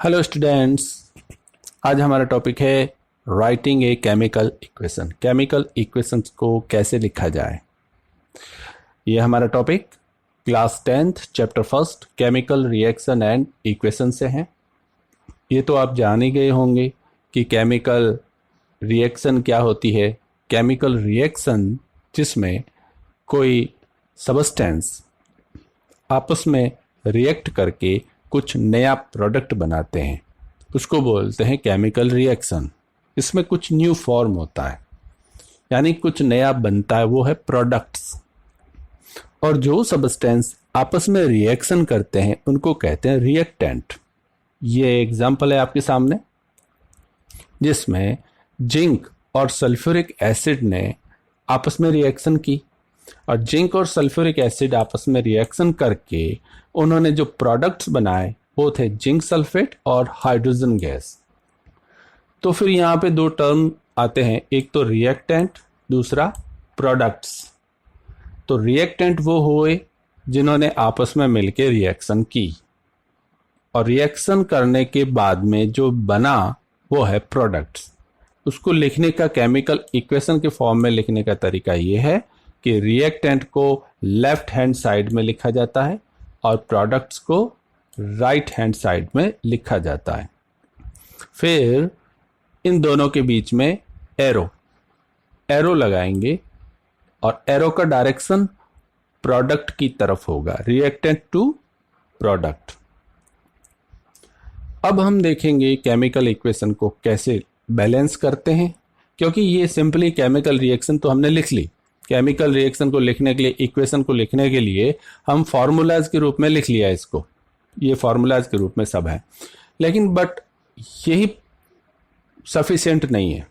Hello students. आज हमारा topic है writing a chemical equation. Chemical equations को कैसे लिखा जाए, ये हमारा topic class 10th chapter first chemical reaction and equation से है। ये तो आप जान ही गए होंगे कि केमिकल रिएक्शन क्या होती है। केमिकल रिएक्शन जिसमें कोई सबस्टेंस आपस में रिएक्ट करके कुछ नया प्रोडक्ट बनाते हैं, उसको बोलते हैं केमिकल रिएक्शन। इसमें कुछ न्यू फॉर्म होता है, यानी कुछ नया बनता है, वो है प्रोडक्ट्स। और जो सबस्टेंस आपस में रिएक्शन करते हैं उनको कहते हैं रिएक्टेंट। ये एग्जांपल है आपके सामने जिसमें जिंक और सल्फ्यूरिक एसिड ने आपस में रिएक्शन की, और जिंक और सल्फ्यूरिक एसिड आपस में रिएक्शन करके उन्होंने जो प्रोडक्ट्स बनाए वो थे जिंक सल्फेट और हाइड्रोजन गैस। तो फिर यहाँ पे दो टर्म आते हैं, एक तो रिएक्टेंट, दूसरा प्रोडक्ट्स। तो रिएक्टेंट वो हुए जिन्होंने आपस में मिलकर रिएक्शन की, और रिएक्शन करने के बाद में जो बना वो है प्रोडक्ट्स। उसको लिखने का केमिकल इक्वेशन के फॉर्म में लिखने का तरीका ये है कि रिएक्टेंट को लेफ्ट हैंड साइड में लिखा जाता है और प्रोडक्ट्स को राइट हैंड साइड में लिखा जाता है। फिर इन दोनों के बीच में एरो लगाएंगे और एरो का डायरेक्शन प्रोडक्ट की तरफ होगा, रिएक्टेंट टू प्रोडक्ट। अब हम देखेंगे केमिकल इक्वेशन को कैसे बैलेंस करते हैं, क्योंकि ये सिंपली केमिकल रिएक्शन तो हमने लिख ली। केमिकल रिएक्शन को लिखने के लिए, इक्वेशन को लिखने के लिए हम फार्मूलाज के रूप में लिख लिया इसको, ये फार्मूलाज के रूप में सब है। लेकिन बट यही सफिशिएंट नहीं है।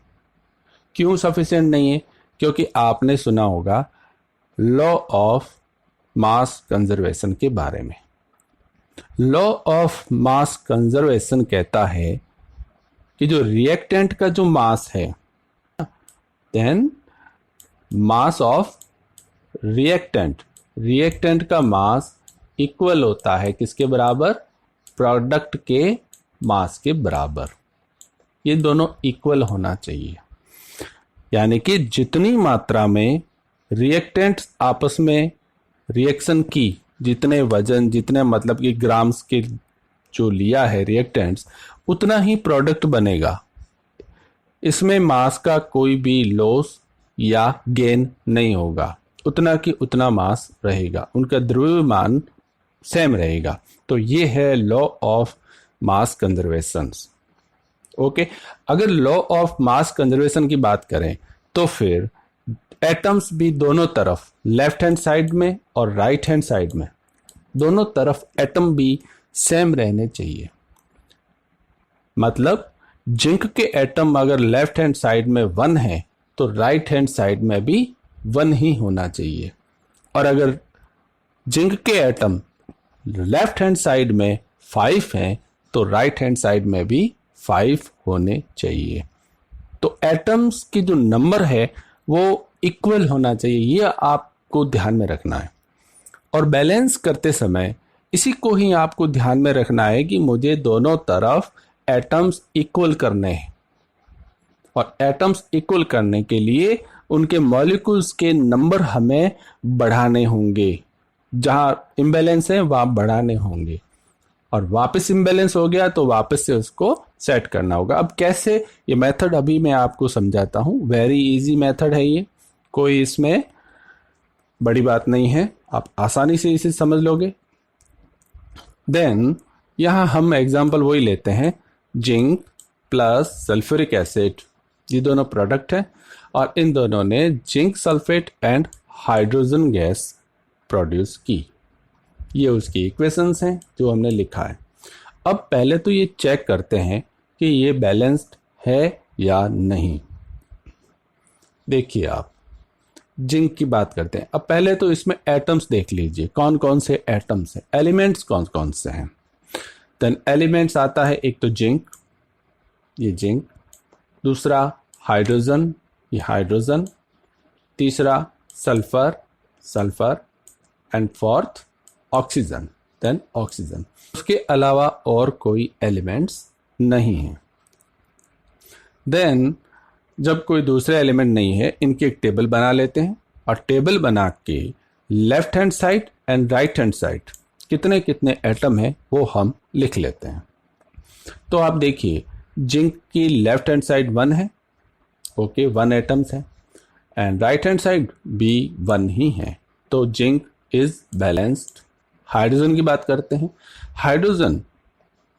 क्यों सफिशिएंट नहीं है? क्योंकि आपने सुना होगा लॉ ऑफ मास कंजर्वेशन के बारे में। लॉ ऑफ मास कंजर्वेशन कहता है कि जो रिएक्टेंट का जो मास है, देन मास ऑफ रिएक्टेंट का मास इक्वल होता है किसके बराबर? प्रोडक्ट के मास के बराबर। ये दोनों इक्वल होना चाहिए, यानी कि जितनी मात्रा में रिएक्टेंट आपस में रिएक्शन की, जितने वजन, जितने मतलब कि ग्राम्स के जो लिया है रिएक्टेंट्स, उतना ही प्रोडक्ट बनेगा। इसमें मास का कोई भी लॉस या गेन नहीं होगा, उतना कि उतना मास रहेगा, उनका द्रव्यमान सेम रहेगा। तो ये है law of mass conservation. Okay, अगर लॉ ऑफ मास कंजर्वेशन की बात करें तो फिर एटम्स भी दोनों तरफ, लेफ्ट हैंड साइड में और राइट हैंड साइड में, दोनों तरफ एटम भी सेम रहने चाहिए। मतलब जिंक के एटम अगर लेफ्ट हैंड साइड में 1 है तो राइट हैंड साइड में भी 1 ही होना चाहिए, और अगर जिंक के एटम लेफ्ट हैंड साइड में 5 हैं तो राइट हैंड साइड में भी 5 होने चाहिए। तो एटम्स की जो नंबर है वो इक्वल होना चाहिए, ये आपको ध्यान में रखना है। और बैलेंस करते समय इसी को ही आपको ध्यान में रखना है कि मुझे दोनों तरफ एटम्स इक्वल करने हैं, और एटम्स इक्वल करने के लिए उनके मॉलिक्यूल्स के नंबर हमें बढ़ाने होंगे। जहां इम्बैलेंस है वहां बढ़ाने होंगे, और वापस इम्बैलेंस हो गया तो वापस से उसको सेट करना होगा। अब कैसे, ये मेथड अभी मैं आपको समझाता हूं। वेरी इजी मेथड है ये, कोई इसमें बड़ी बात नहीं है, आप आसानी से इसे समझ लोगे। देन यहां हम एग्जांपल वही लेते हैं, जिंक प्लस सल्फ्यूरिक एसिड, ये दोनों प्रोडक्ट हैं, और इन दोनों ने zinc sulphate and hydrogen gas produce की। ये उसकी इक्वेशंस हैं जो हमने लिखा है। अब पहले तो ये चेक करते हैं कि ये बैलेंस्ड है या नहीं। देखिए, आप जिंक की बात करते हैं। अब पहले तो इसमें एटम्स देख लीजिए, कौन कौन से एटम्स हैं, एलिमेंट्स कौन कौन से हैं। देन एलिमेंट्स आता है, एक तो जिंक, ये जिंक, दूसरा हाइड्रोजन, ये हाइड्रोजन, तीसरा sulphur, and fourth oxygen. Then oxygen, उसके अलावा और कोई एलिमेंट्स नहीं है। देन जब कोई दूसरे एलिमेंट नहीं है, इनकी एक टेबल बना लेते हैं और टेबल बना के left hand side and right hand side कितने कितने एटम है वो हम लिख लेते हैं। तो आप देखिए जिंक की लेफ्ट हैंड साइड 1 है, ओके 1 एटम्स है, एंड राइट हैंड साइड भी 1 ही है, तो जिंक इज बैलेंस्ड। हाइड्रोजन की बात करते हैं, हाइड्रोजन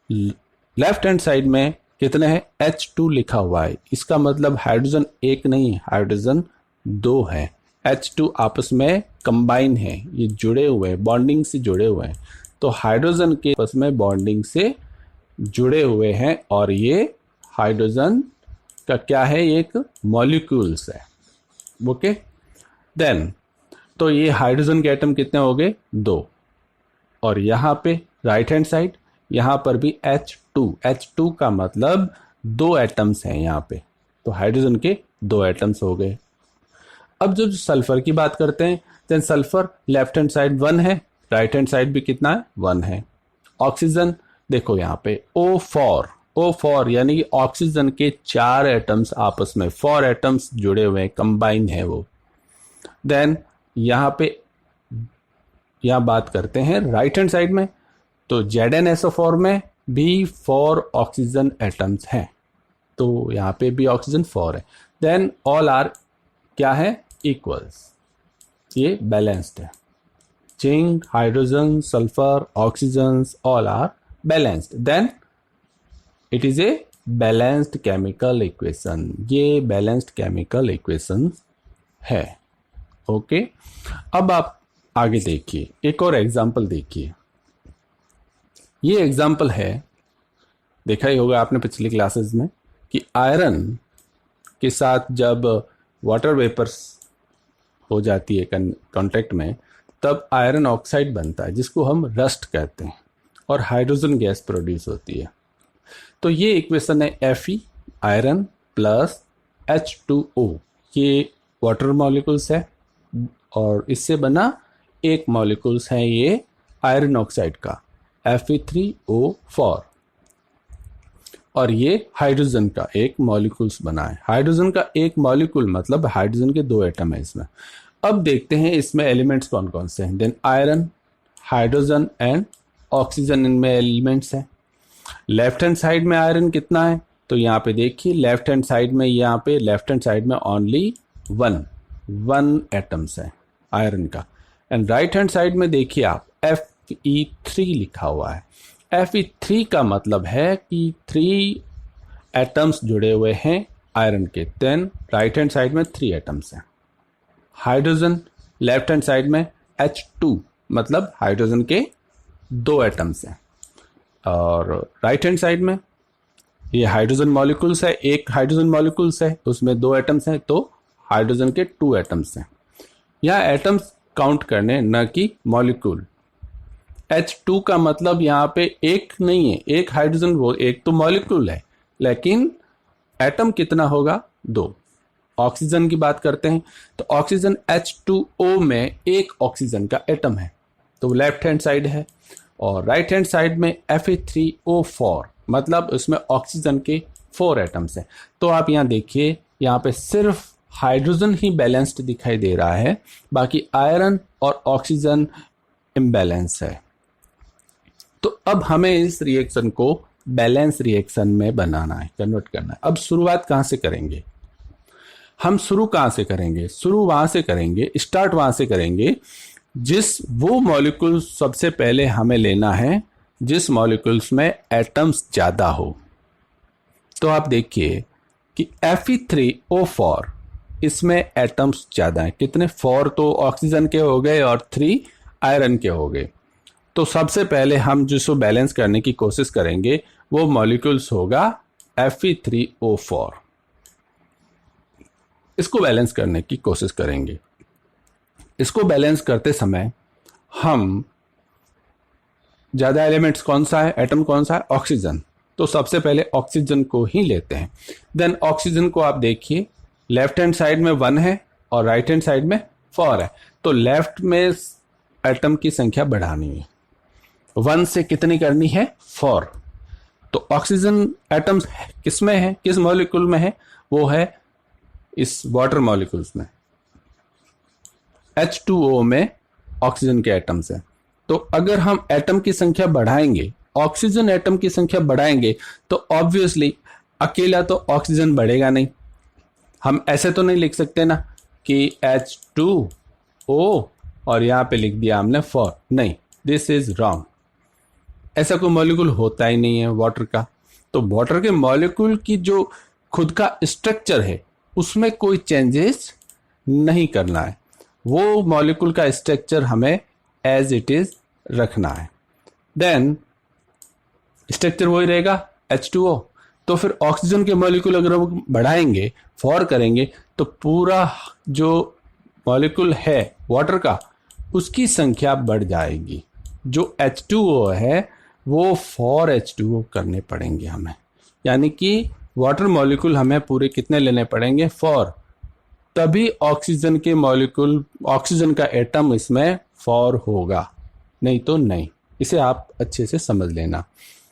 लेफ्ट हैंड साइड में कितने हैं, H2 लिखा हुआ है, इसका मतलब हाइड्रोजन एक नहीं है, हाइड्रोजन 2 है। H2 आपस में कंबाइन है, ये जुड़े हुए हैं, बॉन्डिंग से जुड़े हुए हैं, तो हाइड्रोजन के आपस में बॉन्डिंग से जुड़े हुए हैं और ये हाइड्रोजन का क्या है, एक मॉलिक्यूल्स है, ओके। देन तो ये हाइड्रोजन के एटम कितने हो गए, 2, और यहाँ पे राइट हैंड साइड यहाँ पर भी H2 का मतलब 2 एटम्स हैं यहाँ पे, तो हाइड्रोजन के 2 एटम्स हो गए। अब जो सल्फर की बात करते हैं, then sulphur left hand side 1 है, राइट हैंड साइड भी कितना है, 1 है। ऑक्सीजन देखो यहाँ पे O4 यानी कि ऑक्सीजन के 4 एटम्स आपस में 4 एटम्स जुड़े हुए हैं, कंबाइन है वो। देन यहाँ पे बात करते हैं राइट हैंड साइड में, तो ZnSO4 में भी 4 ऑक्सीजन एटम्स हैं, तो यहाँ पे भी ऑक्सीजन 4 है। देन ऑल आर क्या है, इक्वल्स, ये बैलेंस्ड है। Zinc, hydrogen, sulphur, oxygen all are balanced, then it is a balanced chemical equation. ये बैलेंस्ड केमिकल इक्वेशन है, ओके। अब आप आगे देखिए, एक और एग्जांपल देखिए। ये एग्जांपल है, देखा ही होगा आपने पिछली क्लासेस में कि आयरन के साथ जब वाटर वेपर्स हो जाती है कांटेक्ट में, तब आयरन ऑक्साइड बनता है जिसको हम रस्ट कहते हैं, और हाइड्रोजन गैस प्रोड्यूस होती है। तो ये इक्वेशन है Fe आयरन प्लस H2O, ये वाटर मॉलिक्यूल्स है, और इससे बना एक मॉलिक्यूल्स है ये आयरन ऑक्साइड का Fe3O4, और ये हाइड्रोजन का एक मॉलिक्यूल्स बना है। हाइड्रोजन का एक मॉलिक्यूल मतलब हाइड्रोजन के 2 एटम है इसमें। अब देखते हैं इसमें एलिमेंट्स कौन कौन से हैं। Then iron, hydrogen and oxygen इनमें एलिमेंट्स हैं। लेफ्ट हैंड साइड में आयरन कितना है, तो यहाँ पे देखिए लेफ्ट हैंड साइड में, यहाँ पे लेफ्ट हैंड साइड में ओनली 1 एटम्स है आयरन का। एंड राइट हैंड साइड में देखिए आप Fe3 लिखा हुआ है। Fe3 का मतलब है कि 3 एटम्स जुड़े हुए हैं आयरन के। देन राइट हैंड साइड में 3 एटम्स हैं। हाइड्रोजन लेफ्ट हैंड साइड में H2 मतलब हाइड्रोजन के 2 एटम्स हैं, और राइट हैंड साइड में ये हाइड्रोजन मॉलिक्यूल्स है, एक हाइड्रोजन मॉलिक्यूल्स है, उसमें 2 एटम्स हैं, तो हाइड्रोजन के 2 एटम्स हैं। यहाँ एटम्स काउंट करने, न कि मॉलिक्यूल। H2 का मतलब यहाँ पे एक नहीं है, एक हाइड्रोजन, वो एक तो मॉलिक्यूल है, लेकिन एटम कितना होगा, 2। ऑक्सीजन की बात करते हैं, तो ऑक्सीजन H2O में एक ऑक्सीजन का एटम है, तो लेफ्ट हैंड साइड है, और राइट हैंड साइड में Fe3O4 मतलब उसमें ऑक्सीजन के 4 एटम्स हैं। तो आप यहाँ देखिए, यहाँ पे सिर्फ हाइड्रोजन ही बैलेंस्ड दिखाई दे रहा है, बाकी आयरन और ऑक्सीजन इम्बैलेंस है। तो अब हमें इस रिएक्शन को बैलेंस रिएक्शन में बनाना है, कन्वर्ट करना है। अब शुरुआत कहाँ से करेंगे, हम शुरू कहाँ से करेंगे, शुरू वहाँ से करेंगे, स्टार्ट वहाँ से करेंगे जिस वो मॉलिक्यूल सबसे पहले हमें लेना है जिस मॉलिक्यूल्स में एटम्स ज़्यादा हो। तो आप देखिए कि Fe3O4 इसमें एटम्स ज़्यादा हैं, कितने, 4 तो ऑक्सीजन के हो गए और 3 आयरन के हो गए। तो सबसे पहले हम जिसको बैलेंस करने की कोशिश करेंगे वो मॉलिक्यूल्स होगा Fe3O4, इसको बैलेंस करने की कोशिश करेंगे। इसको बैलेंस करते समय हम ज़्यादा एलिमेंट्स कौन सा है, एटम कौन सा है, ऑक्सीजन, तो सबसे पहले ऑक्सीजन को ही लेते हैं। देन ऑक्सीजन को आप देखिए, लेफ्ट हैंड साइड में 1 है और राइट हैंड साइड में 4 है, तो लेफ्ट में एटम की संख्या बढ़ानी है। 1 से कितनी करनी है 4। तो ऑक्सीजन एटम्स किस में है, किस मॉलिक्यूल में है, वो है इस वाटर मॉलिक्यूल्स में। H2O में ऑक्सीजन के एटम्स हैं। तो अगर हम एटम की संख्या बढ़ाएंगे, ऑक्सीजन एटम की संख्या बढ़ाएंगे, तो ऑब्वियसली अकेला तो ऑक्सीजन बढ़ेगा नहीं। हम ऐसे तो नहीं लिख सकते ना कि H2O और यहां पे लिख दिया हमने 4, नहीं, दिस इज रॉन्ग। ऐसा कोई मॉलिक्यूल होता ही नहीं है वाटर का। तो वाटर के मॉलिक्यूल की जो खुद का स्ट्रक्चर है उसमें कोई चेंजेस नहीं करना है, वो मॉलिक्यूल का स्ट्रक्चर हमें एज इट इज रखना है। देन स्ट्रक्चर वही रहेगा H2O। तो फिर ऑक्सीजन के मॉलिक्यूल अगर हम बढ़ाएंगे, 4 करेंगे, तो पूरा जो मॉलिक्यूल है वाटर का उसकी संख्या बढ़ जाएगी। जो H2O है वो 4 H2O करने पड़ेंगे हमें, यानी कि वाटर मॉलिक्यूल हमें पूरे कितने लेने पड़ेंगे 4, तभी ऑक्सीजन के मॉलिक्यूल, ऑक्सीजन का एटम इसमें 4 होगा, नहीं तो नहीं। इसे आप अच्छे से समझ लेना,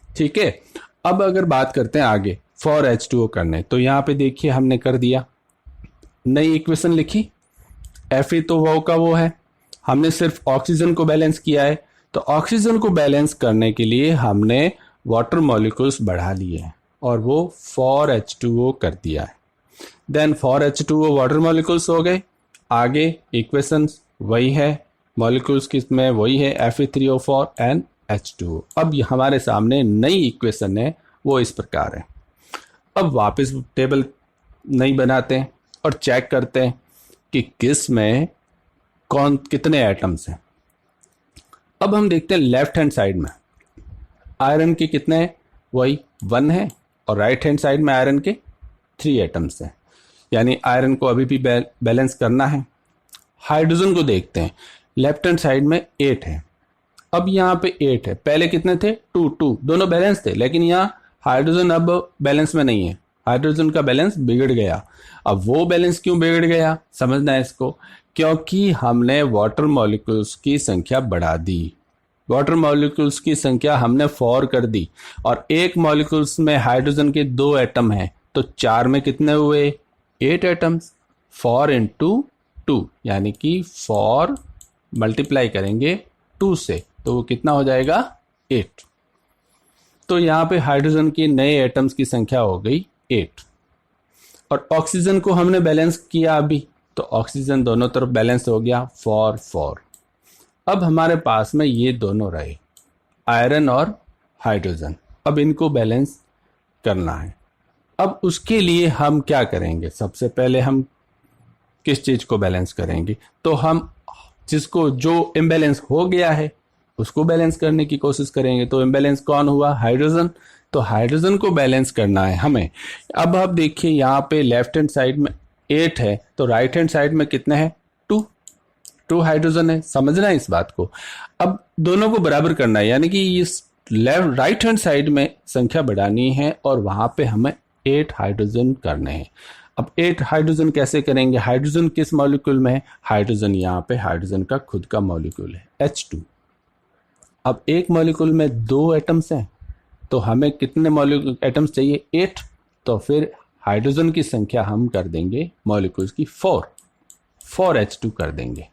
ठीक है। अब अगर बात करते हैं आगे 4 H2O करने, तो यहाँ पे देखिए हमने कर दिया, नई इक्वेशन लिखी। Fe तो वो का वो है, हमने सिर्फ ऑक्सीजन को बैलेंस किया है, तो ऑक्सीजन को बैलेंस करने के लिए हमने वाटर मॉलिक्यूल्स बढ़ा लिए हैं और वो 4 H2O कर दिया है। देन 4 H2O वाटर मॉलिक्यूल्स हो गए। आगे इक्वेशन वही है, मॉलिक्यूल्स किसमें वही है, Fe3O4 एंड H2O। अब हमारे सामने नई इक्वेशन है, वो इस प्रकार है। अब वापस टेबल नहीं बनाते हैं और चेक करते हैं कि किस में कौन कितने एटम्स हैं। अब हम देखते हैं लेफ्ट हैंड साइड में आयरन के कितने हैं, वही 1 है, और राइट हैंड साइड में आयरन के 3 एटम्स हैं, यानी आयरन को अभी भी बैलेंस करना है। हाइड्रोजन को देखते हैं, लेफ्ट हैंड साइड में 8 है। अब यहाँ पे 8 है, पहले कितने थे 2 दोनों बैलेंस थे, लेकिन यहाँ हाइड्रोजन अब बैलेंस में नहीं है, हाइड्रोजन का बैलेंस बिगड़ गया। अब वो बैलेंस क्यों बिगड़ गया, समझना है इसको, क्योंकि हमने वाटर मॉलिक्यूल्स की संख्या बढ़ा दी। वाटर मॉलिक्यूल्स की संख्या हमने 4 कर दी, और एक मॉलिक्यूल्स में हाइड्रोजन के 2 एटम हैं, तो 4 में कितने हुए 8 एटम्स। 4 × 2 यानी कि 4 मल्टीप्लाई करेंगे 2 से, तो वो कितना हो जाएगा 8। तो यहाँ पे हाइड्रोजन के नए एटम्स की संख्या हो गई 8। और ऑक्सीजन को हमने बैलेंस किया अभी, तो ऑक्सीजन दोनों तरफ बैलेंस हो गया 4। अब हमारे पास में ये दोनों रहे, आयरन और हाइड्रोजन। अब इनको बैलेंस करना है। अब उसके लिए हम क्या करेंगे, सबसे पहले हम किस चीज को बैलेंस करेंगे, तो हम जिसको जो इम्बैलेंस हो गया है उसको बैलेंस करने की कोशिश करेंगे। तो इम्बैलेंस कौन हुआ, हाइड्रोजन। तो हाइड्रोजन को बैलेंस करना है हमें। अब आप देखिए यहाँ पे लेफ्ट हैंड साइड में 8 है, तो राइट हैंड साइड में कितने हैं 2 हाइड्रोजन है, समझना है इस बात को। अब दोनों को बराबर करना है, यानी कि इस लेफ्ट राइट हैंड साइड में संख्या बढ़ानी है और वहां पे हमें 8 हाइड्रोजन करने हैं। अब 8 हाइड्रोजन कैसे करेंगे, हाइड्रोजन किस मॉलिक्यूल में है, हाइड्रोजन यहाँ पे हाइड्रोजन का खुद का मॉलिक्यूल है H2। अब एक मॉलिक्यूल में 2 एटम्स हैं, तो हमें कितने मॉलिक्यूल एटम्स चाहिए 8, तो फिर हाइड्रोजन की संख्या हम कर देंगे मॉलिक्यूल्स की 4 H2 कर देंगे।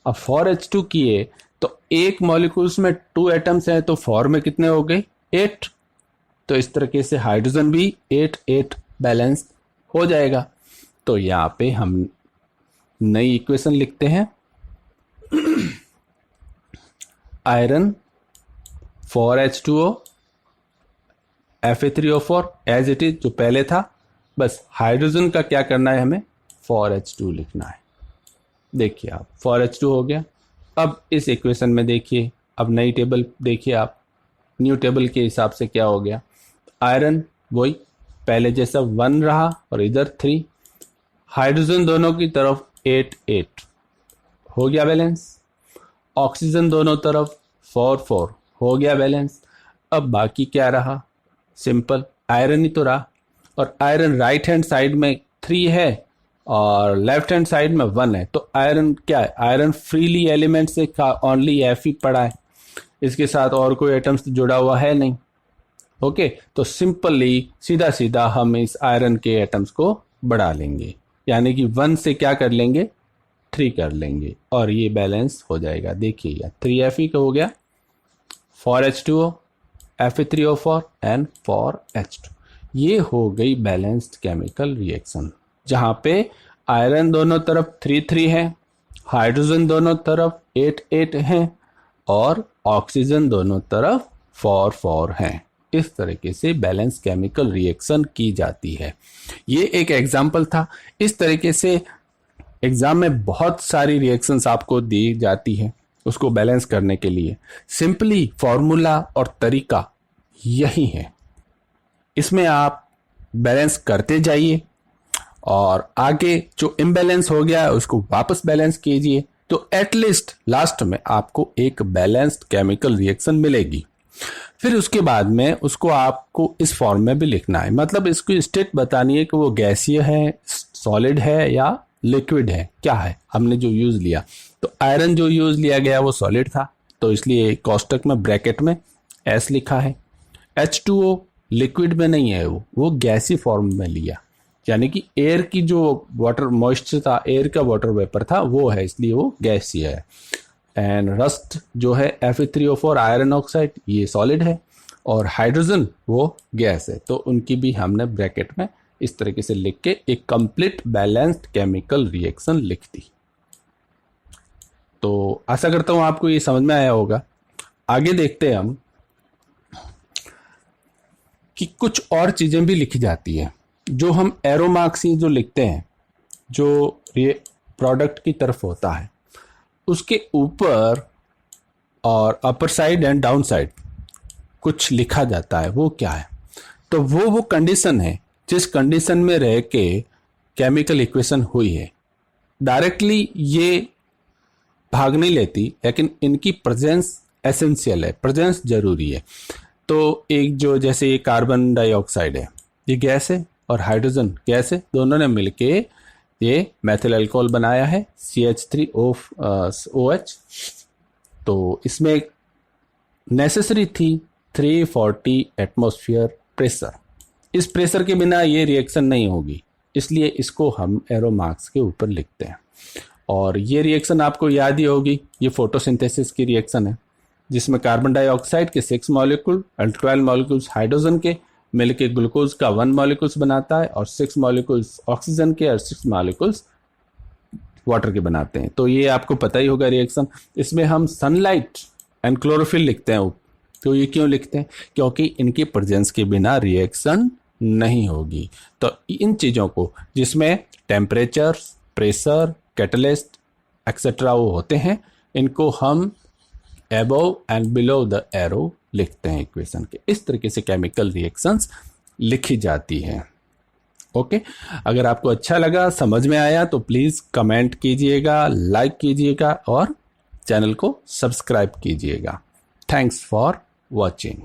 अब 4 H2 किए तो एक मॉलिक्यूल्स में 2 एटम्स हैं, तो 4 में कितने हो गए 8। तो इस तरीके से हाइड्रोजन भी 8 बैलेंस हो जाएगा। तो यहाँ पे हम नई इक्वेशन लिखते हैं, iron 4 H2O Fe3O4 as it is जो पहले था, बस हाइड्रोजन का क्या करना है हमें 4 H2 लिखना है। देखिए आप 4 H2 हो गया। अब इस इक्वेशन में देखिए, अब नई टेबल देखिए आप, न्यू टेबल के हिसाब से क्या हो गया, आयरन वही पहले जैसा 1 रहा और इधर 3, हाइड्रोजन दोनों की तरफ 8 हो गया बैलेंस, ऑक्सीजन दोनों तरफ 4 हो गया बैलेंस। अब बाकी क्या रहा, सिंपल आयरन ही तो रहा, और आयरन राइट हैंड साइड में 3 है और लेफ्ट हैंड साइड में 1 है, तो आयरन क्या है, आयरन फ्रीली एलिमेंट से ओनली Fe पड़ा है, इसके साथ और कोई एटम्स जुड़ा हुआ है नहीं। ओके, तो सिंपली सीधा सीधा हम इस आयरन के एटम्स को बढ़ा लेंगे, यानी कि 1 से क्या कर लेंगे, 3 कर लेंगे और ये बैलेंस हो जाएगा। देखिए 3Fe का हो गया, 4H2O, Fe3O4 एंड 4H2। ये हो गई बैलेंस्ड केमिकल रिएक्शन, जहां पे आयरन दोनों तरफ 3 है, हाइड्रोजन दोनों तरफ 8 हैं और ऑक्सीजन दोनों तरफ 4 हैं। इस तरीके से बैलेंस केमिकल रिएक्शन की जाती है। ये एक एग्जाम्पल था। इस तरीके से एग्जाम में बहुत सारी रिएक्शंस आपको दी जाती है उसको बैलेंस करने के लिए। सिंपली फॉर्मूला और तरीका यही है, इसमें आप बैलेंस करते जाइए और आगे जो इम्बैलेंस हो गया है उसको वापस बैलेंस कीजिए, तो एटलीस्ट लास्ट में आपको एक बैलेंस्ड केमिकल रिएक्शन मिलेगी। फिर उसके बाद में उसको आपको इस फॉर्म में भी लिखना है, मतलब इसको स्टेट बतानी है कि वो गैसीय है, सॉलिड है या लिक्विड है, क्या है हमने जो यूज लिया। तो आयरन जो यूज लिया गया वो सॉलिड था, तो इसलिए कोष्टक में ब्रैकेट में S लिखा है। H2O लिक्विड में नहीं है, वो गैसी फॉर्म में लिया, यानी कि एयर की जो वाटर मॉइस्चर था, एयर का वाटर वेपर था वो है, इसलिए वो गैसीय है। एंड रस्ट जो है Fe3O4 आयरन ऑक्साइड, ये सॉलिड है और हाइड्रोजन वो गैस है, तो उनकी भी हमने ब्रैकेट में इस तरीके से लिख के एक कंप्लीट बैलेंस्ड केमिकल रिएक्शन लिख दी। तो आशा करता हूं आपको ये समझ में आया होगा। आगे देखते हैं हम कि कुछ और चीजें भी लिखी जाती है, जो हम एरो मार्क्स ही जो लिखते हैं, जो ये प्रोडक्ट की तरफ होता है उसके ऊपर और upper side and down side कुछ लिखा जाता है। वो क्या है, तो वो कंडीशन है जिस कंडीशन में रह के केमिकल इक्वेशन हुई है। डायरेक्टली ये भाग नहीं लेती, लेकिन इनकी प्रेजेंस एसेंशियल है, प्रेजेंस जरूरी है। तो एक जो जैसे ये कार्बन डाइऑक्साइड है, ये गैस है और हाइड्रोजन गैस है, दोनों ने मिलके ये मैथिल अल्कोहल बनाया है CH3OH। तो इसमें नेसेसरी थी 340 एटमॉस्फेयर प्रेशर। इस प्रेशर के बिना ये रिएक्शन नहीं होगी, इसलिए इसको हम एरो मार्क्स के ऊपर लिखते हैं। और ये रिएक्शन आपको याद ही होगी, ये फोटोसिंथेसिस की रिएक्शन है, जिसमें कार्बन डाइऑक्साइड के 6 मॉलिक्यूल और 12 मॉलिक्यूल्स हाइड्रोजन के मिलके ग्लूकोज का 1 मॉलिक्यूल्स बनाता है और 6 मॉलिक्यूल्स ऑक्सीजन के और 6 मॉलिक्यूल्स वाटर के बनाते हैं। तो ये आपको पता ही होगा रिएक्शन। इसमें हम सनलाइट एंड क्लोरोफिल लिखते हैं। तो ये क्यों लिखते हैं, क्योंकि इनकी प्रेजेंस के बिना रिएक्शन नहीं होगी। तो इन चीज़ों को जिसमें टेम्परेचर, प्रेशर, कैटलिस्ट एक्सेट्रा वो होते हैं, इनको हम above and below the arrow लिखते हैं इक्वेशन के। इस तरीके से केमिकल रिएक्शंस लिखी जाती है। ओके, अगर आपको अच्छा लगा, समझ में आया, तो प्लीज़ कमेंट कीजिएगा, लाइक कीजिएगा और चैनल को सब्सक्राइब कीजिएगा। Thanks for watching.